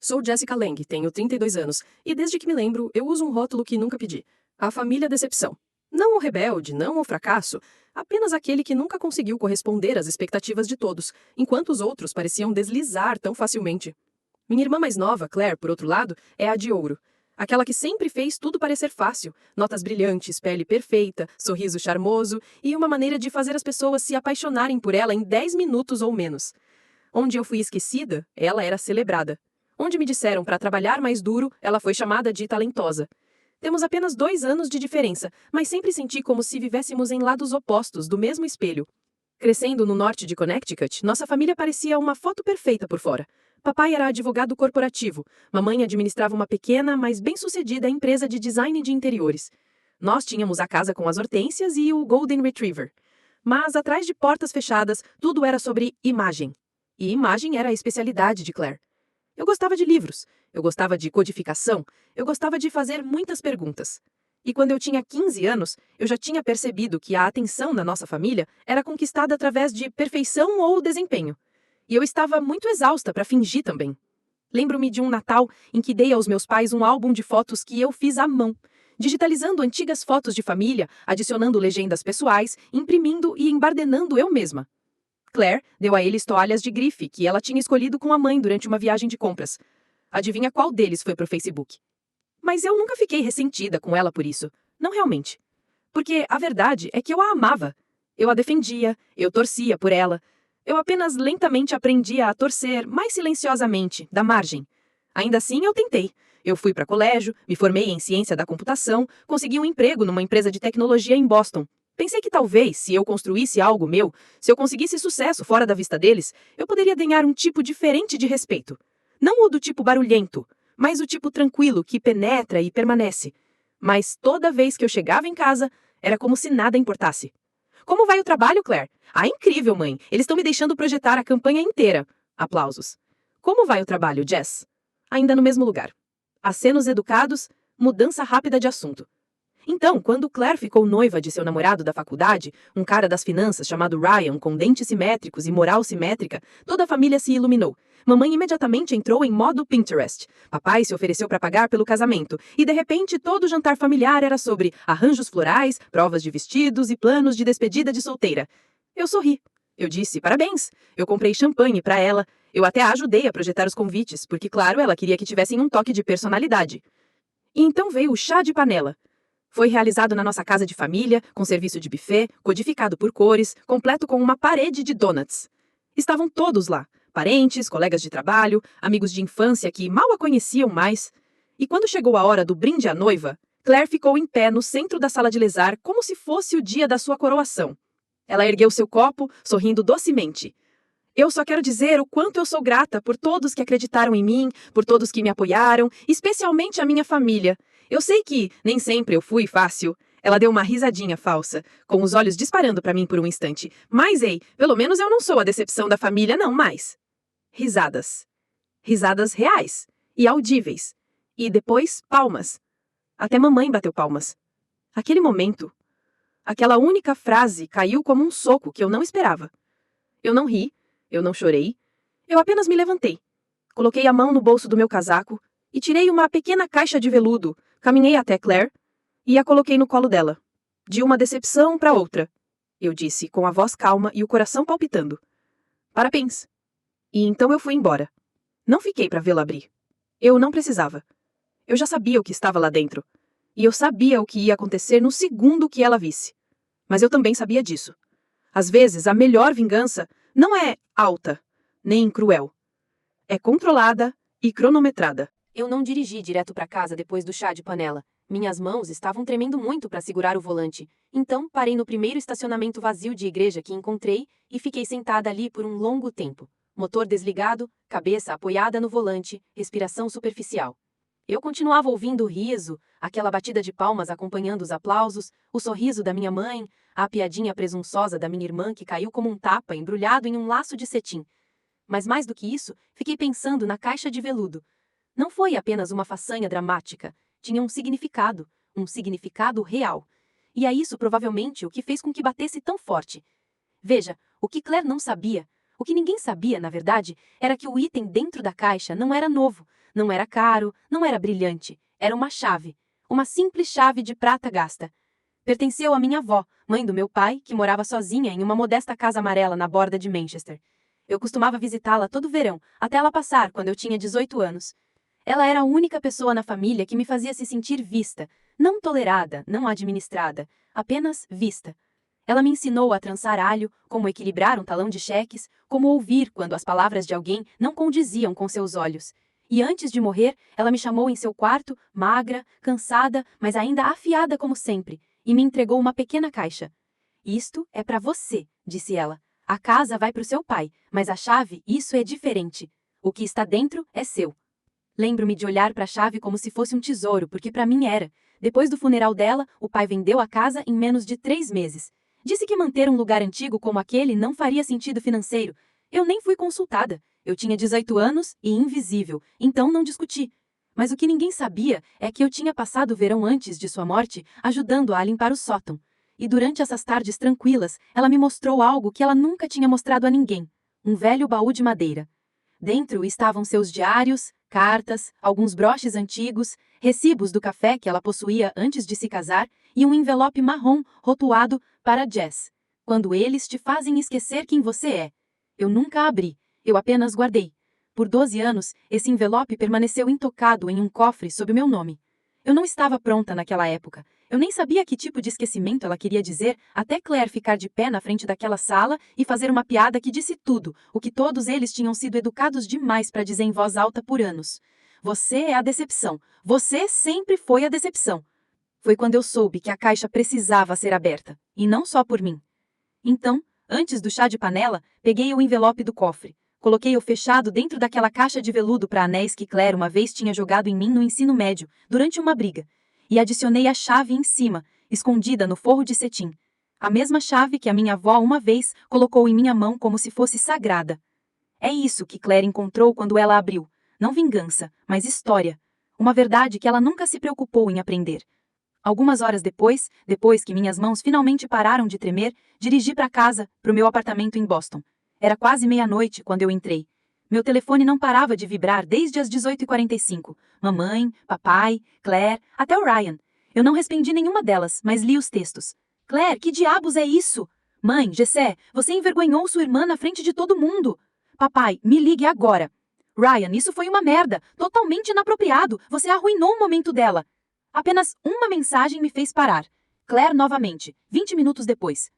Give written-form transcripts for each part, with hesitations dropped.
Sou Jessica Lang, tenho 32 anos, e desde que me lembro, eu uso um rótulo que nunca pedi. A família decepção. Não o rebelde, não o fracasso, apenas aquele que nunca conseguiu corresponder às expectativas de todos, enquanto os outros pareciam deslizar tão facilmente. Minha irmã mais nova, Claire, por outro lado, é a de ouro. Aquela que sempre fez tudo parecer fácil, notas brilhantes, pele perfeita, sorriso charmoso e uma maneira de fazer as pessoas se apaixonarem por ela em 10 minutos ou menos. Onde eu fui esquecida, ela era celebrada. Onde me disseram para trabalhar mais duro, ela foi chamada de talentosa. Temos apenas 2 anos de diferença, mas sempre senti como se vivêssemos em lados opostos do mesmo espelho. Crescendo no norte de Connecticut, nossa família parecia uma foto perfeita por fora. Papai era advogado corporativo, mamãe administrava uma pequena, mas bem-sucedida empresa de design de interiores. Nós tínhamos a casa com as hortênsias e o Golden Retriever. Mas atrás de portas fechadas, tudo era sobre imagem. E imagem era a especialidade de Claire. Eu gostava de livros, eu gostava de codificação, eu gostava de fazer muitas perguntas. E quando eu tinha 15 anos, eu já tinha percebido que a atenção na nossa família era conquistada através de perfeição ou desempenho. E eu estava muito exausta para fingir também. Lembro-me de um Natal em que dei aos meus pais um álbum de fotos que eu fiz à mão, digitalizando antigas fotos de família, adicionando legendas pessoais, imprimindo e embardenando eu mesma. Claire deu a eles toalhas de grife que ela tinha escolhido com a mãe durante uma viagem de compras. Adivinha qual deles foi pro Facebook? Mas eu nunca fiquei ressentida com ela por isso. Não realmente. Porque a verdade é que eu a amava. Eu a defendia, eu torcia por ela. Eu apenas lentamente aprendia a torcer, mais silenciosamente, da margem. Ainda assim, eu tentei. Eu fui para colégio, me formei em ciência da computação, consegui um emprego numa empresa de tecnologia em Boston. Pensei que talvez, se eu construísse algo meu, se eu conseguisse sucesso fora da vista deles, eu poderia ganhar um tipo diferente de respeito. Não o do tipo barulhento, mas o tipo tranquilo que penetra e permanece. Mas toda vez que eu chegava em casa, era como se nada importasse. Como vai o trabalho, Claire? Ah, incrível, mãe. Eles estão me deixando projetar a campanha inteira. Aplausos. Como vai o trabalho, Jess? Ainda no mesmo lugar. Acenos educados, mudança rápida de assunto. Então, quando Claire ficou noiva de seu namorado da faculdade, um cara das finanças chamado Ryan, com dentes simétricos e moral simétrica, toda a família se iluminou. Mamãe imediatamente entrou em modo Pinterest. Papai se ofereceu para pagar pelo casamento. E, de repente, todo o jantar familiar era sobre arranjos florais, provas de vestidos e planos de despedida de solteira. Eu sorri. Eu disse, parabéns. Eu comprei champanhe para ela. Eu até a ajudei a projetar os convites, porque, claro, ela queria que tivessem um toque de personalidade. E então veio o chá de panela. Foi realizado na nossa casa de família, com serviço de buffet, codificado por cores, completo com uma parede de donuts. Estavam todos lá, parentes, colegas de trabalho, amigos de infância que mal a conheciam mais. E quando chegou a hora do brinde à noiva, Claire ficou em pé no centro da sala de lesar como se fosse o dia da sua coroação. Ela ergueu seu copo, sorrindo docemente. Eu só quero dizer o quanto eu sou grata por todos que acreditaram em mim, por todos que me apoiaram, especialmente a minha família. Eu sei que nem sempre eu fui fácil. Ela deu uma risadinha falsa, com os olhos disparando para mim por um instante. Mas, ei, pelo menos eu não sou a decepção da família, não mais. Risadas. Risadas reais e audíveis. E depois, palmas. Até mamãe bateu palmas. Aquele momento, aquela única frase caiu como um soco que eu não esperava. Eu não ri, eu não chorei, eu apenas me levantei. Coloquei a mão no bolso do meu casaco e tirei uma pequena caixa de veludo, caminhei até Claire e a coloquei no colo dela. De uma decepção para outra, eu disse, com a voz calma e o coração palpitando. Parabéns. E então eu fui embora. Não fiquei para vê-la abrir. Eu não precisava. Eu já sabia o que estava lá dentro. E eu sabia o que ia acontecer no segundo que ela visse. Mas eu também sabia disso. Às vezes, a melhor vingança não é alta, nem cruel. É controlada e cronometrada. Eu não dirigi direto para casa depois do chá de panela. Minhas mãos estavam tremendo muito para segurar o volante. Então, parei no primeiro estacionamento vazio de igreja que encontrei e fiquei sentada ali por um longo tempo. Motor desligado, cabeça apoiada no volante, respiração superficial. Eu continuava ouvindo o riso, aquela batida de palmas acompanhando os aplausos, o sorriso da minha mãe, a piadinha presunçosa da minha irmã que caiu como um tapa embrulhado em um laço de cetim. Mas mais do que isso, fiquei pensando na caixa de veludo. Não foi apenas uma façanha dramática, tinha um significado real. E é isso provavelmente o que fez com que batesse tão forte. Veja, o que Claire não sabia, o que ninguém sabia, na verdade, era que o item dentro da caixa não era novo, Não era caro, não era brilhante. Era uma chave. Uma simples chave de prata gasta. Pertenceu à minha avó, mãe do meu pai, que morava sozinha em uma modesta casa amarela na borda de Manchester. Eu costumava visitá-la todo verão, até ela passar quando eu tinha 18 anos. Ela era a única pessoa na família que me fazia se sentir vista, não tolerada, não administrada, apenas vista. Ela me ensinou a trançar alho, como equilibrar um talão de cheques, como ouvir quando as palavras de alguém não condiziam com seus olhos. E antes de morrer, ela me chamou em seu quarto, magra, cansada, mas ainda afiada como sempre, e me entregou uma pequena caixa. Isto é para você, disse ela. A casa vai para o seu pai, mas a chave, isso é diferente. O que está dentro é seu. Lembro-me de olhar para a chave como se fosse um tesouro, porque para mim era. Depois do funeral dela, o pai vendeu a casa em menos de 3 meses. Disse que manter um lugar antigo como aquele não faria sentido financeiro. Eu nem fui consultada. Eu tinha 18 anos e invisível, então não discuti. Mas o que ninguém sabia é que eu tinha passado o verão antes de sua morte ajudando-a a limpar o sótão. E durante essas tardes tranquilas, ela me mostrou algo que ela nunca tinha mostrado a ninguém. Um velho baú de madeira. Dentro estavam seus diários, cartas, alguns broches antigos, recibos do café que ela possuía antes de se casar e um envelope marrom rotulado para Jess. Quando eles te fazem esquecer quem você é. Eu nunca abri, eu apenas guardei. Por 12 anos, esse envelope permaneceu intocado em um cofre sob o meu nome. Eu não estava pronta naquela época. Eu nem sabia que tipo de esquecimento ela queria dizer, até Claire ficar de pé na frente daquela sala e fazer uma piada que disse tudo, o que todos eles tinham sido educados demais para dizer em voz alta por anos. Você é a decepção. Você sempre foi a decepção. Foi quando eu soube que a caixa precisava ser aberta, e não só por mim. Então, antes do chá de panela, peguei o envelope do cofre. Coloquei-o fechado dentro daquela caixa de veludo para anéis que Claire uma vez tinha jogado em mim no ensino médio, durante uma briga. E adicionei a chave em cima, escondida no forro de cetim. A mesma chave que a minha avó uma vez colocou em minha mão como se fosse sagrada. É isso que Claire encontrou quando ela abriu. Não vingança, mas história. Uma verdade que ela nunca se preocupou em aprender. Algumas horas depois que minhas mãos finalmente pararam de tremer, dirigi para casa, para o meu apartamento em Boston. Era quase meia-noite quando eu entrei. Meu telefone não parava de vibrar desde as 18h45. Mamãe, papai, Claire, até o Ryan. Eu não respondi nenhuma delas, mas li os textos. Claire, que diabos é isso? Mãe, Jessé, você envergonhou sua irmã na frente de todo mundo. Papai, me ligue agora. Ryan, isso foi uma merda, totalmente inapropriado. Você arruinou o momento dela. Apenas uma mensagem me fez parar. Claire novamente, 20 minutos depois.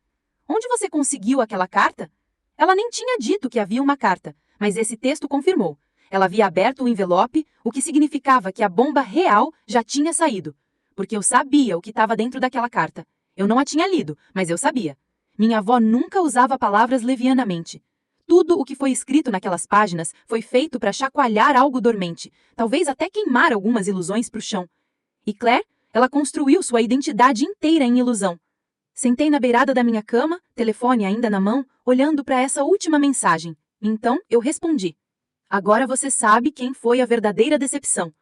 Onde você conseguiu aquela carta? Ela nem tinha dito que havia uma carta, mas esse texto confirmou. Ela havia aberto o envelope, o que significava que a bomba real já tinha saído. Porque eu sabia o que estava dentro daquela carta. Eu não a tinha lido, mas eu sabia. Minha avó nunca usava palavras levianamente. Tudo o que foi escrito naquelas páginas foi feito para chacoalhar algo dormente, talvez até queimar algumas ilusões para o chão. E Claire, ela construiu sua identidade inteira em ilusão. Sentei na beirada da minha cama, telefone ainda na mão, olhando para essa última mensagem. Então, eu respondi. Agora você sabe quem foi a verdadeira decepção.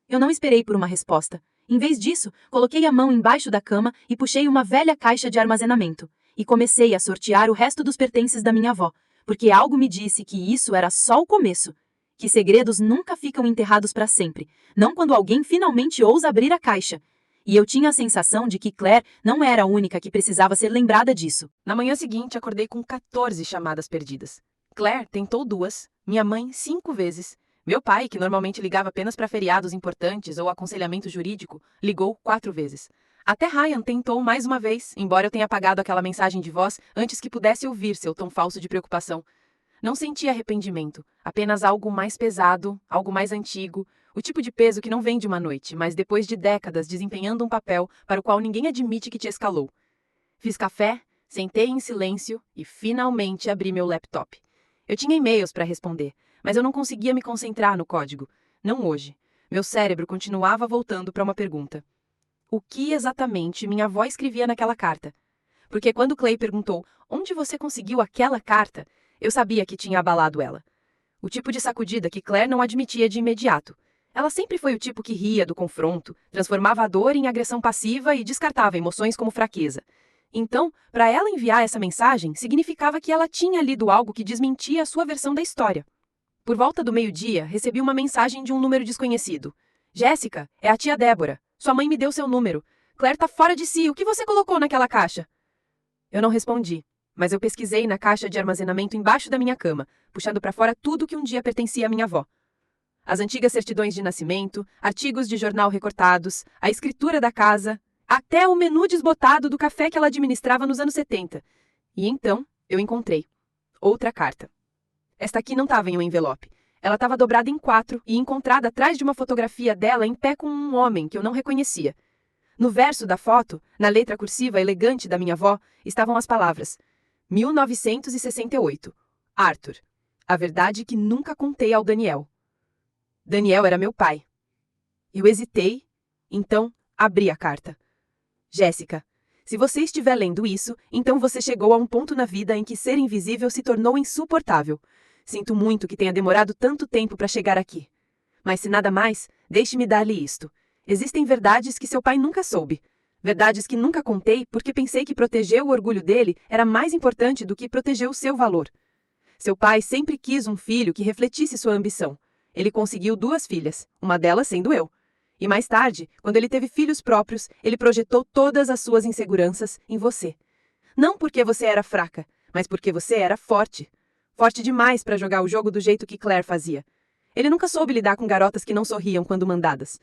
Eu não esperei por uma resposta. Em vez disso, coloquei a mão embaixo da cama e puxei uma velha caixa de armazenamento. E comecei a sortear o resto dos pertences da minha avó, porque algo me disse que isso era só o começo. Que segredos nunca ficam enterrados para sempre, não quando alguém finalmente ousa abrir a caixa. E eu tinha a sensação de que Claire não era a única que precisava ser lembrada disso. Na manhã seguinte, acordei com 14 chamadas perdidas. Claire tentou 2, minha mãe 5 vezes. Meu pai, que normalmente ligava apenas para feriados importantes ou aconselhamento jurídico, ligou 4 vezes. Até Ryan tentou mais uma vez, embora eu tenha apagado aquela mensagem de voz antes que pudesse ouvir seu tom falso de preocupação. Não senti arrependimento, apenas algo mais pesado, algo mais antigo, o tipo de peso que não vem de uma noite, mas depois de décadas desempenhando um papel para o qual ninguém admite que te escalou. Fiz café, sentei em silêncio e finalmente abri meu laptop. Eu tinha e-mails para responder, mas eu não conseguia me concentrar no código. Não hoje. Meu cérebro continuava voltando para uma pergunta. O que exatamente minha avó escrevia naquela carta? Porque quando Clay perguntou onde você conseguiu aquela carta, eu sabia que tinha abalado ela. O tipo de sacudida que Claire não admitia de imediato. Ela sempre foi o tipo que ria do confronto, transformava a dor em agressão passiva e descartava emoções como fraqueza. Então, para ela enviar essa mensagem, significava que ela tinha lido algo que desmentia a sua versão da história. Por volta do meio-dia, recebi uma mensagem de um número desconhecido. Jéssica, é a tia Débora. Sua mãe me deu seu número. Claire tá fora de si. O que você colocou naquela caixa? Eu não respondi, mas eu pesquisei na caixa de armazenamento embaixo da minha cama, puxando para fora tudo que um dia pertencia à minha avó. As antigas certidões de nascimento, artigos de jornal recortados, a escritura da casa, até o menu desbotado do café que ela administrava nos anos 70. E então, eu encontrei outra carta. Esta aqui não estava em um envelope. Ela estava dobrada em 4 e encontrada atrás de uma fotografia dela em pé com um homem que eu não reconhecia. No verso da foto, na letra cursiva elegante da minha avó, estavam as palavras 1968. Arthur. A verdade que nunca contei ao Daniel. Daniel era meu pai. Eu hesitei, então abri a carta. Jéssica, se você estiver lendo isso, então você chegou a um ponto na vida em que ser invisível se tornou insuportável. Sinto muito que tenha demorado tanto tempo para chegar aqui. Mas se nada mais, deixe-me dar-lhe isto. Existem verdades que seu pai nunca soube. Verdades que nunca contei porque pensei que proteger o orgulho dele era mais importante do que proteger o seu valor. Seu pai sempre quis um filho que refletisse sua ambição. Ele conseguiu 2 filhas, uma delas sendo eu. E mais tarde, quando ele teve filhos próprios, ele projetou todas as suas inseguranças em você. Não porque você era fraca, mas porque você era forte. Forte demais para jogar o jogo do jeito que Claire fazia. Ele nunca soube lidar com garotas que não sorriam quando mandadas.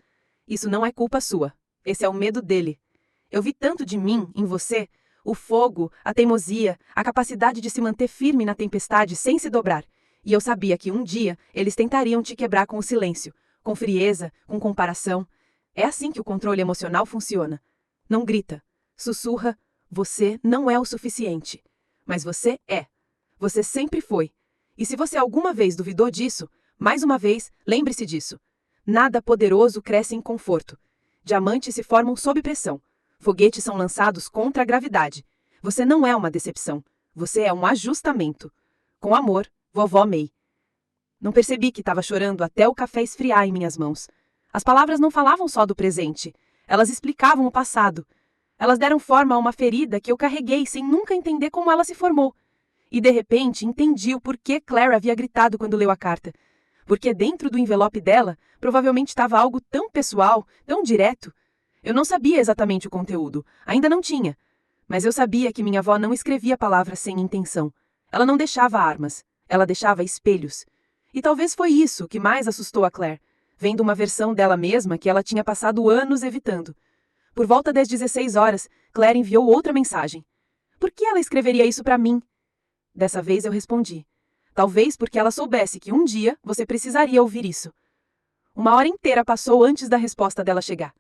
Isso não é culpa sua. Esse é o medo dele. Eu vi tanto de mim em você, o fogo, a teimosia, a capacidade de se manter firme na tempestade sem se dobrar. E eu sabia que um dia eles tentariam te quebrar com o silêncio, com frieza, com comparação. É assim que o controle emocional funciona. Não grita, sussurra, você não é o suficiente. Mas você é. Você sempre foi. E se você alguma vez duvidou disso, mais uma vez, lembre-se disso. Nada poderoso cresce em conforto. Diamantes se formam sob pressão. Foguetes são lançados contra a gravidade. Você não é uma decepção. Você é um ajustamento. Com amor, Vovó May. Não percebi que estava chorando até o café esfriar em minhas mãos. As palavras não falavam só do presente. Elas explicavam o passado. Elas deram forma a uma ferida que eu carreguei sem nunca entender como ela se formou. E de repente entendi o porquê Claire havia gritado quando leu a carta. Porque dentro do envelope dela, provavelmente estava algo tão pessoal, tão direto. Eu não sabia exatamente o conteúdo, ainda não tinha. Mas eu sabia que minha avó não escrevia palavras sem intenção. Ela não deixava armas, ela deixava espelhos. E talvez foi isso que mais assustou a Claire, vendo uma versão dela mesma que ela tinha passado anos evitando. Por volta das 16 horas, Claire enviou outra mensagem. Por que ela escreveria isso para mim? Dessa vez eu respondi. Talvez porque ela soubesse que um dia você precisaria ouvir isso. Uma hora inteira passou antes da resposta dela chegar.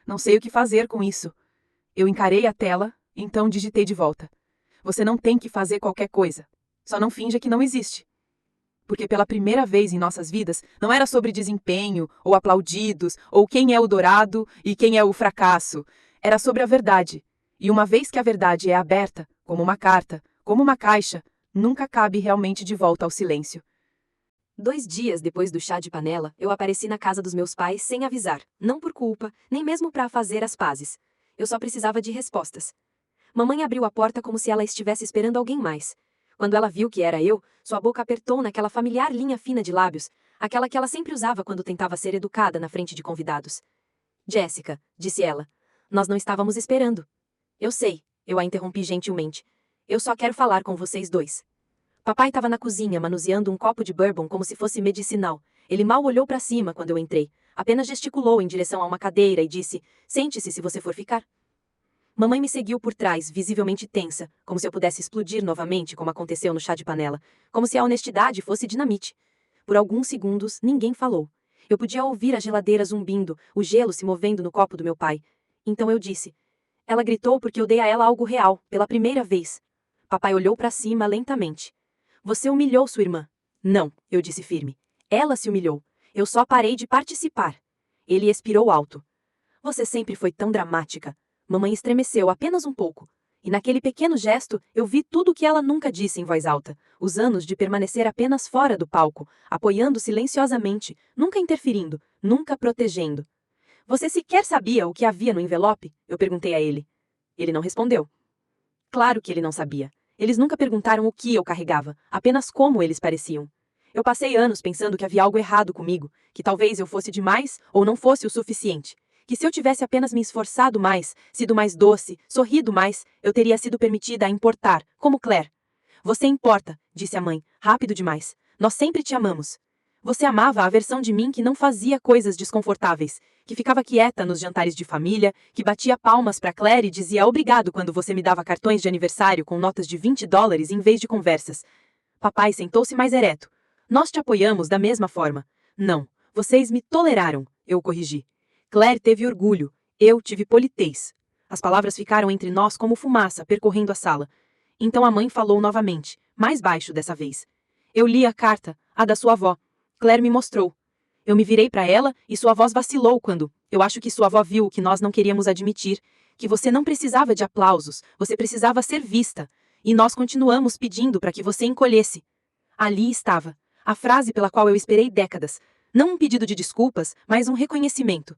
Não sei o que fazer com isso. Eu encarei a tela, então digitei de volta. Você não tem que fazer qualquer coisa. Só não finja que não existe. Porque pela primeira vez em nossas vidas, não era sobre desempenho, ou aplaudidos, ou quem é o dourado e quem é o fracasso. Era sobre a verdade. E uma vez que a verdade é aberta, como uma carta, como uma caixa, nunca cabe realmente de volta ao silêncio. 2 dias depois do chá de panela, eu apareci na casa dos meus pais sem avisar, não por culpa, nem mesmo para fazer as pazes. Eu só precisava de respostas. Mamãe abriu a porta como se ela estivesse esperando alguém mais. Quando ela viu que era eu, sua boca apertou naquela familiar linha fina de lábios, aquela que ela sempre usava quando tentava ser educada na frente de convidados. Jéssica, disse ela, nós não estávamos esperando. Eu sei, eu a interrompi gentilmente. Eu só quero falar com vocês dois. Papai estava na cozinha manuseando um copo de bourbon como se fosse medicinal. Ele mal olhou para cima quando eu entrei. Apenas gesticulou em direção a uma cadeira e disse, sente-se se você for ficar. Mamãe me seguiu por trás, visivelmente tensa, como se eu pudesse explodir novamente, como aconteceu no chá de panela, como se a honestidade fosse dinamite. Por alguns segundos, ninguém falou. Eu podia ouvir a geladeira zumbindo, o gelo se movendo no copo do meu pai. Então eu disse. Ela gritou porque eu dei a ela algo real, pela primeira vez. Papai olhou para cima lentamente. Você humilhou sua irmã. Não, eu disse firme. Ela se humilhou. Eu só parei de participar. Ele expirou alto. Você sempre foi tão dramática. Mamãe estremeceu apenas um pouco. E naquele pequeno gesto, eu vi tudo o que ela nunca disse em voz alta. Os anos de permanecer apenas fora do palco, apoiando silenciosamente, nunca interferindo, nunca protegendo. Você sequer sabia o que havia no envelope? Eu perguntei a ele. Ele não respondeu. Claro que ele não sabia. Eles nunca perguntaram o que eu carregava, apenas como eles pareciam. Eu passei anos pensando que havia algo errado comigo, que talvez eu fosse demais ou não fosse o suficiente. Que se eu tivesse apenas me esforçado mais, sido mais doce, sorrido mais, eu teria sido permitida a importar, como Claire. Você importa, disse a mãe, rápido demais. Nós sempre te amamos. Você amava a versão de mim que não fazia coisas desconfortáveis, que ficava quieta nos jantares de família, que batia palmas para Claire e dizia obrigado quando você me dava cartões de aniversário com notas de $20 em vez de conversas. Papai sentou-se mais ereto. Nós te apoiamos da mesma forma. Não, vocês me toleraram, eu corrigi. Claire teve orgulho, eu tive politez. As palavras ficaram entre nós como fumaça percorrendo a sala. Então a mãe falou novamente, mais baixo dessa vez. Eu li a carta, a da sua avó. Claire me mostrou. Eu me virei para ela e sua voz vacilou quando, eu acho que sua avó viu o que nós não queríamos admitir, que você não precisava de aplausos, você precisava ser vista. E nós continuamos pedindo para que você encolhesse. Ali estava, a frase pela qual eu esperei décadas. Não um pedido de desculpas, mas um reconhecimento.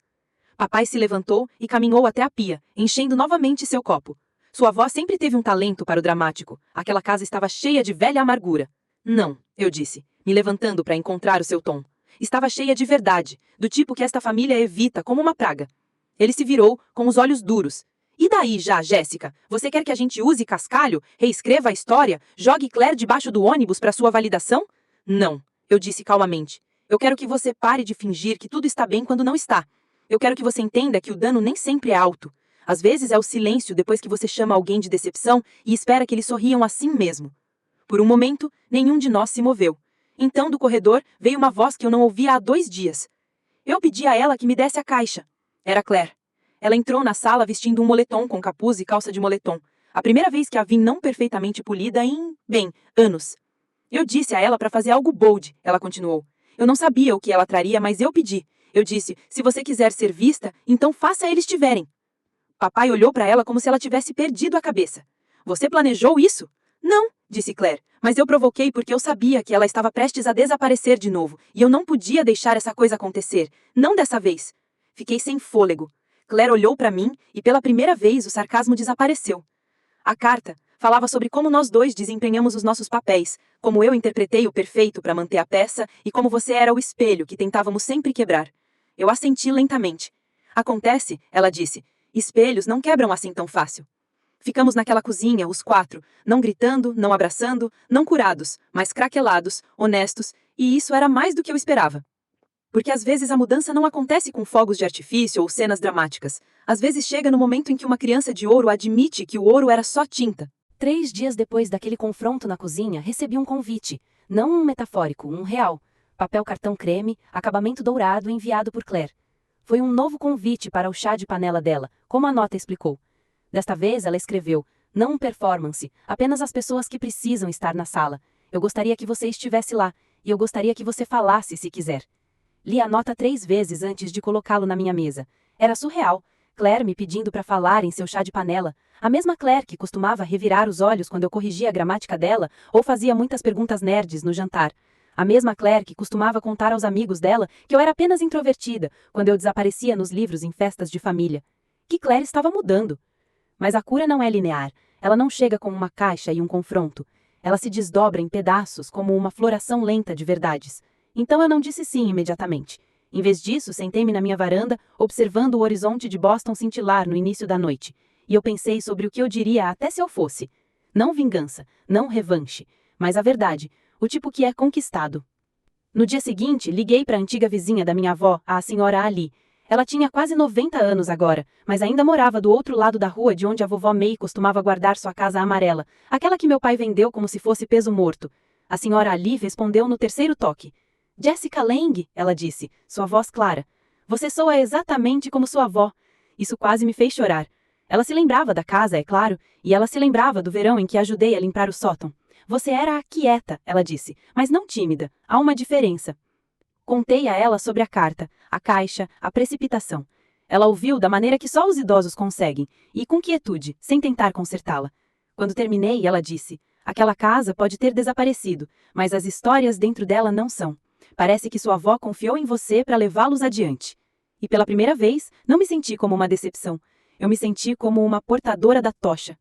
Papai se levantou e caminhou até a pia, enchendo novamente seu copo. Sua avó sempre teve um talento para o dramático. Aquela casa estava cheia de velha amargura. Não, eu disse, me levantando para encontrar o seu tom. Estava cheia de verdade, do tipo que esta família evita como uma praga. Ele se virou, com os olhos duros. E daí já, Jéssica? Você quer que a gente use cascalho, reescreva a história, jogue Claire debaixo do ônibus para sua validação? Não, eu disse calmamente. Eu quero que você pare de fingir que tudo está bem quando não está. Eu quero que você entenda que o dano nem sempre é alto. Às vezes é o silêncio depois que você chama alguém de decepção e espera que eles sorriam assim mesmo. Por um momento, nenhum de nós se moveu. Então, do corredor, veio uma voz que eu não ouvia há 2 dias. Eu pedi a ela que me desse a caixa. Era Claire. Ela entrou na sala vestindo um moletom com capuz e calça de moletom. A primeira vez que a vi não perfeitamente polida em, bem, anos. Eu disse a ela para fazer algo bold, ela continuou. Eu não sabia o que ela traria, mas eu pedi. Eu disse, se você quiser ser vista, então faça eles tiverem. Papai olhou para ela como se ela tivesse perdido a cabeça. Você planejou isso? Não, disse Claire, mas eu provoquei porque eu sabia que ela estava prestes a desaparecer de novo, e eu não podia deixar essa coisa acontecer, não dessa vez. Fiquei sem fôlego. Claire olhou para mim e pela primeira vez o sarcasmo desapareceu. A carta falava sobre como nós dois desempenhamos os nossos papéis, como eu interpretei o perfeito para manter a peça e como você era o espelho que tentávamos sempre quebrar. Eu assenti lentamente. Acontece, ela disse, espelhos não quebram assim tão fácil. Ficamos naquela cozinha, os 4, não gritando, não abraçando, não curados, mas craquelados, honestos, e isso era mais do que eu esperava. Porque às vezes a mudança não acontece com fogos de artifício ou cenas dramáticas. Às vezes chega no momento em que uma criança de ouro admite que o ouro era só tinta. 3 dias depois daquele confronto na cozinha, recebi um convite. Não um metafórico, um real. Papel cartão creme, acabamento dourado enviado por Claire. Foi um novo convite para o chá de panela dela, como a nota explicou. Desta vez ela escreveu, não um performance, apenas as pessoas que precisam estar na sala. Eu gostaria que você estivesse lá, e eu gostaria que você falasse se quiser. Li a nota 3 vezes antes de colocá-lo na minha mesa. Era surreal. Claire me pedindo para falar em seu chá de panela. A mesma Claire que costumava revirar os olhos quando eu corrigia a gramática dela ou fazia muitas perguntas nerds no jantar. A mesma Claire que costumava contar aos amigos dela que eu era apenas introvertida quando eu desaparecia nos livros em festas de família. Que Claire estava mudando. Mas a cura não é linear. Ela não chega com uma caixa e um confronto. Ela se desdobra em pedaços como uma floração lenta de verdades. Então eu não disse sim imediatamente. Em vez disso, sentei-me na minha varanda, observando o horizonte de Boston cintilar no início da noite. E eu pensei sobre o que eu diria até se eu fosse. Não vingança, não revanche, mas a verdade, o tipo que é conquistado. No dia seguinte, liguei para a antiga vizinha da minha avó, a senhora Ali. Ela tinha quase 90 anos agora, mas ainda morava do outro lado da rua de onde a vovó May costumava guardar sua casa amarela, aquela que meu pai vendeu como se fosse peso morto. A senhora Ali respondeu no 3º toque. Jessica Lange, ela disse, sua voz clara. Você soa exatamente como sua avó. Isso quase me fez chorar. Ela se lembrava da casa, é claro, e ela se lembrava do verão em que ajudei a limpar o sótão. Você era quieta, ela disse, mas não tímida. Há uma diferença. Contei a ela sobre a carta, a caixa, a precipitação. Ela ouviu da maneira que só os idosos conseguem, e com quietude, sem tentar consertá-la. Quando terminei, ela disse, aquela casa pode ter desaparecido, mas as histórias dentro dela não são. Parece que sua avó confiou em você para levá-los adiante. E pela primeira vez, não me senti como uma decepção. Eu me senti como uma portadora da tocha.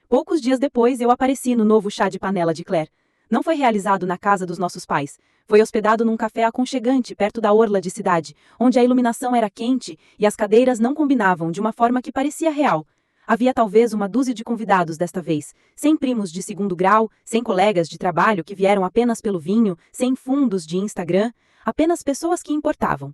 Poucos dias depois, eu apareci no novo chá de panela de Claire. Não foi realizado na casa dos nossos pais. Foi hospedado num café aconchegante perto da orla de cidade, onde a iluminação era quente e as cadeiras não combinavam de uma forma que parecia real. Havia talvez uma dúzia de convidados desta vez, sem primos de segundo grau, sem colegas de trabalho que vieram apenas pelo vinho, sem fundos de Instagram, apenas pessoas que importavam.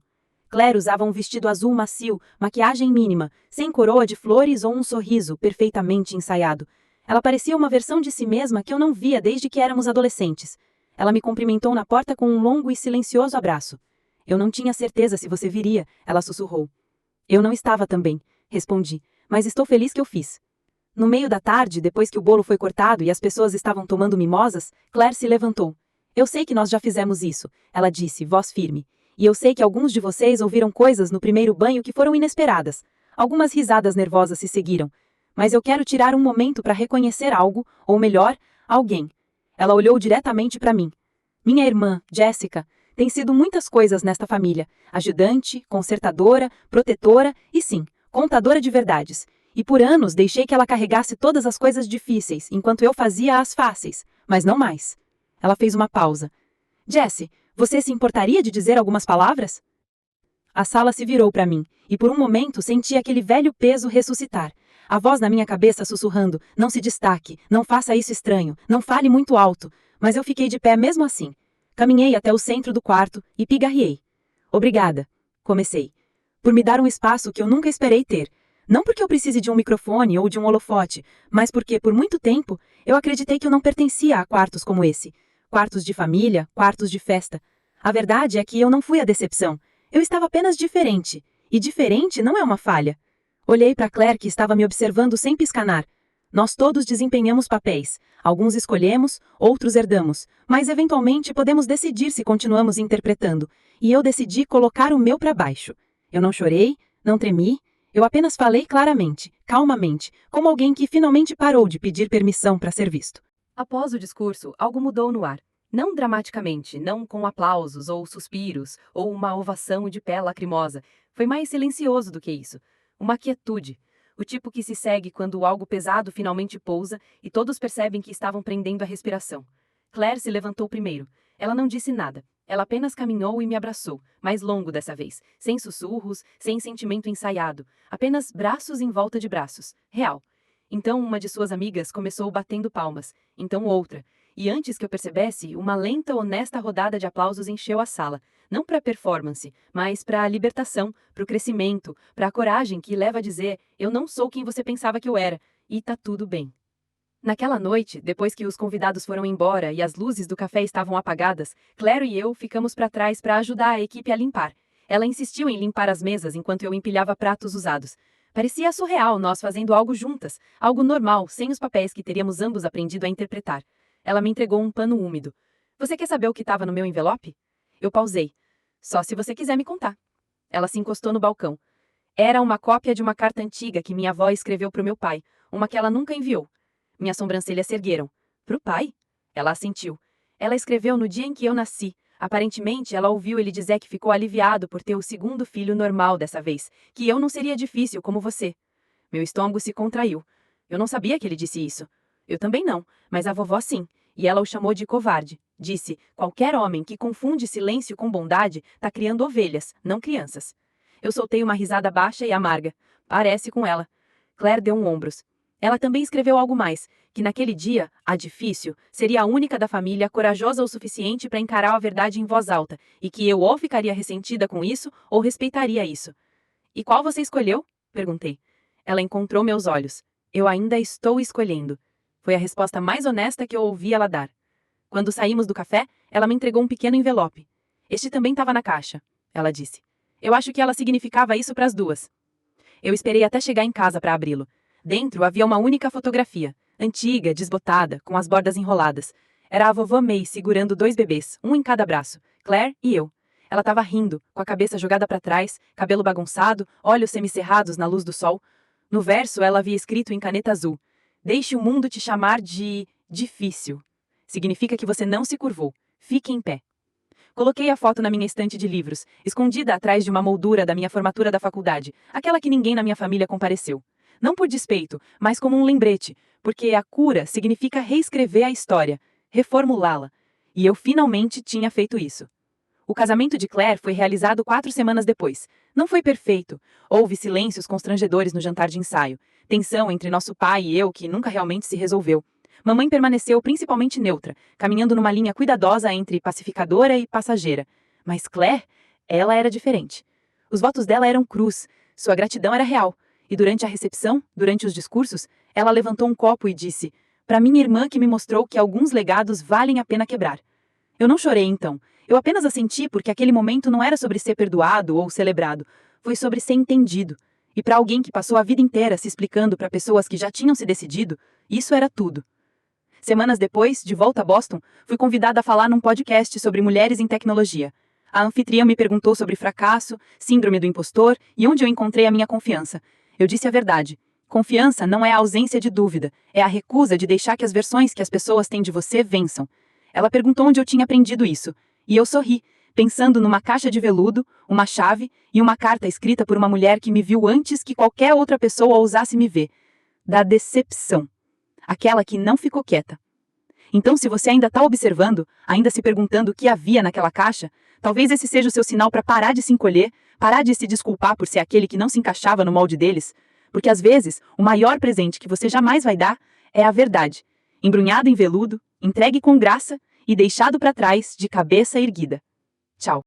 Claire usava um vestido azul macio, maquiagem mínima, sem coroa de flores ou um sorriso perfeitamente ensaiado. Ela parecia uma versão de si mesma que eu não via desde que éramos adolescentes. Ela me cumprimentou na porta com um longo e silencioso abraço. Eu não tinha certeza se você viria, ela sussurrou. Eu não estava também, respondi, mas estou feliz que eu fiz. No meio da tarde, depois que o bolo foi cortado e as pessoas estavam tomando mimosas, Claire se levantou. Eu sei que nós já fizemos isso, ela disse, voz firme. E eu sei que alguns de vocês ouviram coisas no primeiro banho que foram inesperadas. Algumas risadas nervosas se seguiram. Mas eu quero tirar um momento para reconhecer algo, ou melhor, alguém. Ela olhou diretamente para mim. Minha irmã, Jessica, tem sido muitas coisas nesta família. Ajudante, consertadora, protetora e sim, contadora de verdades. E por anos deixei que ela carregasse todas as coisas difíceis, enquanto eu fazia as fáceis. Mas não mais. Ela fez uma pausa. Jessie, você se importaria de dizer algumas palavras? A sala se virou para mim, e por um momento senti aquele velho peso ressuscitar. A voz na minha cabeça sussurrando, não se destaque, não faça isso estranho, não fale muito alto. Mas eu fiquei de pé mesmo assim. Caminhei até o centro do quarto e pigarreei. Obrigada, comecei, por me dar um espaço que eu nunca esperei ter. Não porque eu precise de um microfone ou de um holofote, mas porque, por muito tempo, eu acreditei que eu não pertencia a quartos como esse. Quartos de família, quartos de festa. A verdade é que eu não fui a decepção. Eu estava apenas diferente. E diferente não é uma falha. Olhei para Claire, que estava me observando sem piscanar. Nós todos desempenhamos papéis. Alguns escolhemos, outros herdamos. Mas, eventualmente, podemos decidir se continuamos interpretando. E eu decidi colocar o meu para baixo. Eu não chorei, não tremi. Eu apenas falei claramente, calmamente, como alguém que finalmente parou de pedir permissão para ser visto. Após o discurso, algo mudou no ar. Não dramaticamente, não com aplausos ou suspiros, ou uma ovação de pé lacrimosa. Foi mais silencioso do que isso. Uma quietude. O tipo que se segue quando algo pesado finalmente pousa e todos percebem que estavam prendendo a respiração. Claire se levantou primeiro. Ela não disse nada. Ela apenas caminhou e me abraçou, mais longo dessa vez, sem sussurros, sem sentimento ensaiado, apenas braços em volta de braços, real. Então uma de suas amigas começou batendo palmas, então outra, e antes que eu percebesse, uma lenta, honesta rodada de aplausos encheu a sala, não para a performance, mas para a libertação, para o crescimento, para a coragem que leva a dizer, eu não sou quem você pensava que eu era, e tá tudo bem. Naquela noite, depois que os convidados foram embora e as luzes do café estavam apagadas, Claire e eu ficamos para trás para ajudar a equipe a limpar. Ela insistiu em limpar as mesas enquanto eu empilhava pratos usados. Parecia surreal nós fazendo algo juntas, algo normal, sem os papéis que teríamos ambos aprendido a interpretar. Ela me entregou um pano úmido. Você quer saber o que estava no meu envelope? Eu pausei. Só se você quiser me contar. Ela se encostou no balcão. Era uma cópia de uma carta antiga que minha avó escreveu para o meu pai, uma que ela nunca enviou. Minhas sobrancelhas se ergueram. Pro pai? Ela assentiu. Ela escreveu no dia em que eu nasci. Aparentemente, ela ouviu ele dizer que ficou aliviado por ter o segundo filho normal dessa vez, que eu não seria difícil como você. Meu estômago se contraiu. Eu não sabia que ele disse isso. Eu também não, mas a vovó sim, e ela o chamou de covarde. Disse, qualquer homem que confunde silêncio com bondade tá criando ovelhas, não crianças. Eu soltei uma risada baixa e amarga. Parece com ela. Claire deu ombros. Ela também escreveu algo mais, que naquele dia, a difícil, seria a única da família corajosa o suficiente para encarar a verdade em voz alta, e que eu ou ficaria ressentida com isso, ou respeitaria isso. E qual você escolheu? Perguntei. Ela encontrou meus olhos. Eu ainda estou escolhendo. Foi a resposta mais honesta que eu ouvi ela dar. Quando saímos do café, ela me entregou um pequeno envelope. Este também estava na caixa, ela disse. Eu acho que ela significava isso para as duas. Eu esperei até chegar em casa para abri-lo. Dentro havia uma única fotografia, antiga, desbotada, com as bordas enroladas. Era a vovó May segurando 2 bebês, um em cada braço, Claire e eu. Ela estava rindo, com a cabeça jogada para trás, cabelo bagunçado, olhos semicerrados na luz do sol. No verso, ela havia escrito em caneta azul: Deixe o mundo te chamar de difícil. Significa que você não se curvou. Fique em pé. Coloquei a foto na minha estante de livros, escondida atrás de uma moldura da minha formatura da faculdade, aquela que ninguém na minha família compareceu. Não por despeito, mas como um lembrete, porque a cura significa reescrever a história. reformulá-la. E eu finalmente tinha feito isso. O casamento de Claire foi realizado 4 semanas depois. Não foi perfeito. Houve silêncios constrangedores no jantar de ensaio. Tensão entre nosso pai e eu que nunca realmente se resolveu. Mamãe permaneceu principalmente neutra, caminhando numa linha cuidadosa entre pacificadora e passageira. Mas Claire, ela era diferente. Os votos dela eram crus. Sua gratidão era real. E durante a recepção, durante os discursos, ela levantou um copo e disse: "Para minha irmã que me mostrou que alguns legados valem a pena quebrar." Eu não chorei então. Eu apenas assenti porque aquele momento não era sobre ser perdoado ou celebrado. Foi sobre ser entendido. E para alguém que passou a vida inteira se explicando para pessoas que já tinham se decidido, isso era tudo. Semanas depois, de volta a Boston, fui convidada a falar num podcast sobre mulheres em tecnologia. A anfitriã me perguntou sobre fracasso, síndrome do impostor e onde eu encontrei a minha confiança. Eu disse a verdade. Confiança não é a ausência de dúvida, é a recusa de deixar que as versões que as pessoas têm de você vençam. Ela perguntou onde eu tinha aprendido isso, e eu sorri, pensando numa caixa de veludo, uma chave e uma carta escrita por uma mulher que me viu antes que qualquer outra pessoa ousasse me ver. Da decepção. Aquela que não ficou quieta. Então, se você ainda está observando, ainda se perguntando o que havia naquela caixa, talvez esse seja o seu sinal para parar de se encolher, parar de se desculpar por ser aquele que não se encaixava no molde deles, porque às vezes o maior presente que você jamais vai dar é a verdade, embrulhado em veludo, entregue com graça e deixado para trás de cabeça erguida. Tchau.